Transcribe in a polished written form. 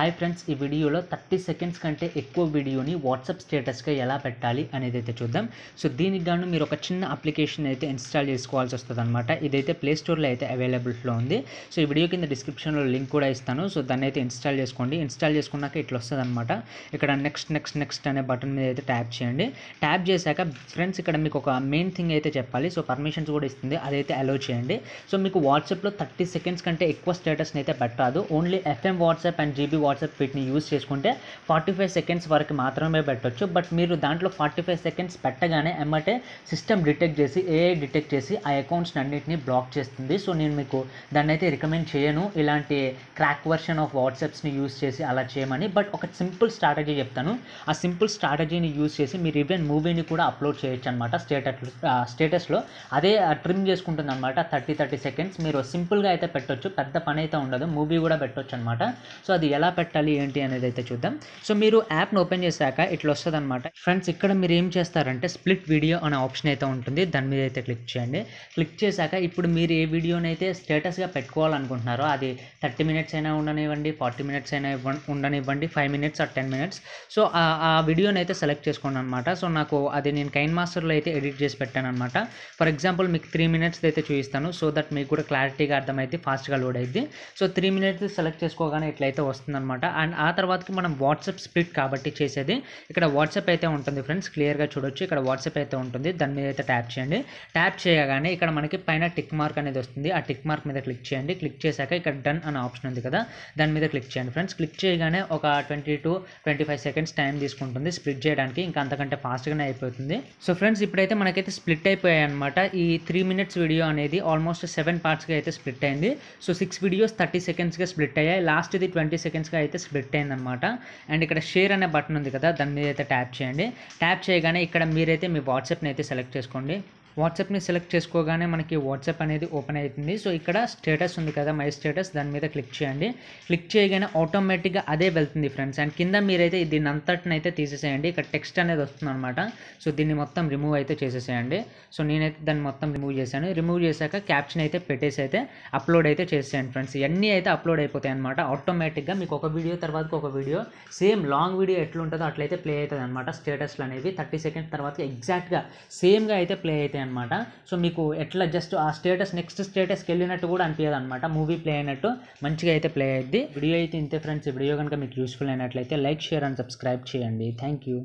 Hi friends, ఈ వీడియోలో 30 seconds కంటే ఎక్కువ వీడియోని వాట్సాప్ స్టేటస్గా ఎలా పెట్టాలి అనేది అయితే చూద్దాం. సో దీనికి గాను మీరు ఒక చిన్న అప్లికేషన్ అయితే ఇన్స్టాల్ చేసుకోవాల్సి వస్తుంది అనమాట. ఇదైతే ప్లే స్టోర్లో అయితే అవైలబుల్లో ఉంది. సో ఈ వీడియో కింద డిస్క్రిప్షన్లో లింక్ కూడా ఇస్తాను. సో దాన్ని అయితే ఇన్స్టాల్ చేసుకోండి. ఇన్స్టాల్ చేసుకున్నాక ఇట్లా వస్తుంది అనమాట. ఇక్కడ నెక్స్ట్ అనే బటన్ మీద అయితే ట్యాప్ చేయండి. ట్యాప్ చేశాక ఫ్రెండ్స్ ఇక్కడ మీకు ఒక మెయిన్ థింగ్ అయితే చెప్పాలి. సో పర్మిషన్స్ కూడా ఇస్తుంది, అదైతే అలో చేయండి. సో మీకు వాట్సాప్లో 30 సెకండ్స్ కంటే ఎక్కువ స్టేటస్ని అయితే పెట్టరాదు. Only FM WhatsApp and GB WhatsApp వీటిని యూజ్ చేసుకుంటే 45 సెకండ్స్ వరకు మాత్రమే పెట్టొచ్చు. బట్ మీరు దాంట్లో 45 సెకండ్స్ పెట్టగానే ఎమ్మటే సిస్టమ్ డిటెక్ట్ చేసి ఏఐ డిటెక్ట్ చేసి ఆ అకౌంట్స్ని అన్నింటినీ బ్లాక్ చేస్తుంది. సో నేను మీకు దాన్ని అయితే రికమెండ్ చేయను, ఇలాంటి క్రాక్ వర్షన్ ఆఫ్ వాట్సాప్స్ని యూజ్ చేసి అలా చేయమని. బట్ ఒక సింపుల్ స్ట్రాటజీ చెప్తాను. ఆ సింపుల్ స్ట్రాటజీని యూజ్ చేసి మీరు ఈవెన్ మూవీని కూడా అప్లోడ్ చేయొచ్చు అనమాట. స్టేటస్లో అదే ట్రిమ్ చేసుకుంటుంది అనమాట. 30 సెకండ్స్ మీరు సింపుల్గా అయితే పెట్టొచ్చు, పెద్ద పని అయితే ఉండదు. మూవీ కూడా పెట్టొచ్చు అనమాట. సో అది ఎలా పెట్టాలి ఏంటి అనేది అయితే చూద్దాం. సో మీరు యాప్ను ఓపెన్ చేశాక ఇట్లా వస్తుంది అనమాట. ఫ్రెండ్స్ ఇక్కడ మీరు ఏం చేస్తారంటే స్ప్లిట్ వీడియో అనే ఆప్షన్ అయితే ఉంటుంది, దాని మీద అయితే క్లిక్ చేయండి. క్లిక్ చేశాక ఇప్పుడు మీరు ఏ వీడియోని అయితే స్టేటస్గా పెట్టుకోవాలనుకుంటున్నారో అది 30 మినిట్స్ అయినా ఉండనివ్వండి, 40 మినిట్స్ అయినా ఉండనివ్వండి, 5 మినిట్స్ ఆర్ 10 మినిట్స్. సో ఆ వీడియోని అయితే సెలెక్ట్ చేసుకోండి అనమాట. సో నాకు అది నేను కైన్ మాస్టర్లో అయితే ఎడిట్ చేసి పెట్టాను అనమాట. ఫర్ ఎగ్జాంపుల్ మీకు 3 మినిట్స్ అయితే చూపిస్తాను, సో దట్ మీకు కూడా క్లారిటీగా అర్థమైతే ఫాస్ట్గా లోడ్ అయింది. సో 3 మినిట్స్ సెలెక్ట్ చేసుకోగానే ఇట్లయితే వస్తుందన్నమాట. అండ్ ఆ తర్వాతకి మనం వాట్సాప్ స్ప్లిట్ కాబట్టి చేసేది ఇక్కడ వాట్సాప్ అయితే ఉంటుంది ఫ్రెండ్స్, క్లియర్గా చూడొచ్చు. ఇక్కడ వాట్సాప్ అయితే ఉంటుంది, దాని మీద అయితే ట్యాప్ చేయండి. ట్యాప్ చేయగానే ఇక్కడ మనకి పైన టిక్ మార్క్ అనేది వస్తుంది. ఆ టిక్ మార్క్ మీద క్లిక్ చేయండి. క్లిక్ చేశాక ఇక్కడ డన్ అనే ఆప్షన్ ఉంది కదా, దాని మీద క్లిక్ చేయండి ఫ్రెండ్స్. క్లిక్ చేయగానే ఒక 20 to 25 సెకండ్స్ టైం తీసుకుంటుంది స్ప్లిట్ చేయడానికి, ఇంకా అంతకంటే ఫాస్ట్గానే అయిపోతుంది. సో ఫ్రెండ్స్ ఇప్పుడైతే మనకైతే స్ప్లిట్ అయిపోయాయి అనమాట. ఈ 3 మినిట్స్ వీడియో అనేది ఆల్మోస్ట్ 7 పార్ట్స్గా అయితే స్ప్లిట్ అయింది. సో 6 వీడియోస్ 30 సెకండ్స్గా స్ప్లిట్ అయ్యాయి. లాస్ట్ది 20 సెకండ్స్గా అయితే స్ప్లిట్ అయిందనమాట. అండ్ ఇక్కడ షేర్ అనే బటన్ ఉంది కదా, దాని మీద అయితే ట్యాప్ చేయండి. ట్యాప్ చేయగానే ఇక్కడ మీరైతే మీ వాట్సాప్ని అయితే సెలెక్ట్ చేసుకోండి. వాట్సాప్ని సెలెక్ట్ చేసుకోగానే మనకి వాట్సాప్ అనేది ఓపెన్ అవుతుంది. సో ఇక్కడ స్టేటస్ ఉంది కదా, మై స్టేటస్, దాని మీద క్లిక్ చేయండి. క్లిక్ చేయగానే ఆటోమేటిక్గా అదే వెళ్తుంది ఫ్రెండ్స్. అండ్ కింద మీరైతే దీన్ని అంతటిని అయితే తీసేసేయండి. ఇక్కడ టెక్స్ట్ అనేది వస్తుంది అనమాట. సో దీన్ని మొత్తం రిమూవ్ అయితే చేసేసేయండి. సో నేనైతే దాన్ని మొత్తం రిమూవ్ చేశాను. రిమూవ్ చేశాక క్యాప్షన్ అయితే పెట్టేసి అయితే అప్లోడ్ అయితే చేసేయండి ఫ్రెండ్స్. ఇవన్నీ అయితే అప్లోడ్ అయిపోతాయి అనమాట ఆటోమేటిక్గా. మీకు ఒక వీడియో తర్వాత ఒక వీడియో సేమ్ లాంగ్ వీడియో ఎట్లుంటుందో అట్లయితే ప్లే అవుతుంది అనమాట. స్టేటస్లు అనేవి 30 సెకండ్స్ తర్వాత ఎగ్జాక్ట్గా సేమ్గా అయితే ప్లే అవుతాయి అనమాట. సో మీకు ఎట్లా జస్ట్ ఆ స్టేటస్ నెక్స్ట్ స్టేటస్కి వెళ్ళినట్టు కూడా అనిపించదు అనమాట. మూవీ ప్లే అయినట్టు మంచిగా అయితే ప్లే అయ్యింది. వీడియో అయితే ఇంతే ఫ్రెండ్స్. ఈ వీడియో కనుక మీకు యూస్ఫుల్ అయినట్లయితే లైక్, షేర్ అండ్ సబ్స్క్రైబ్ చేయండి. Thank you.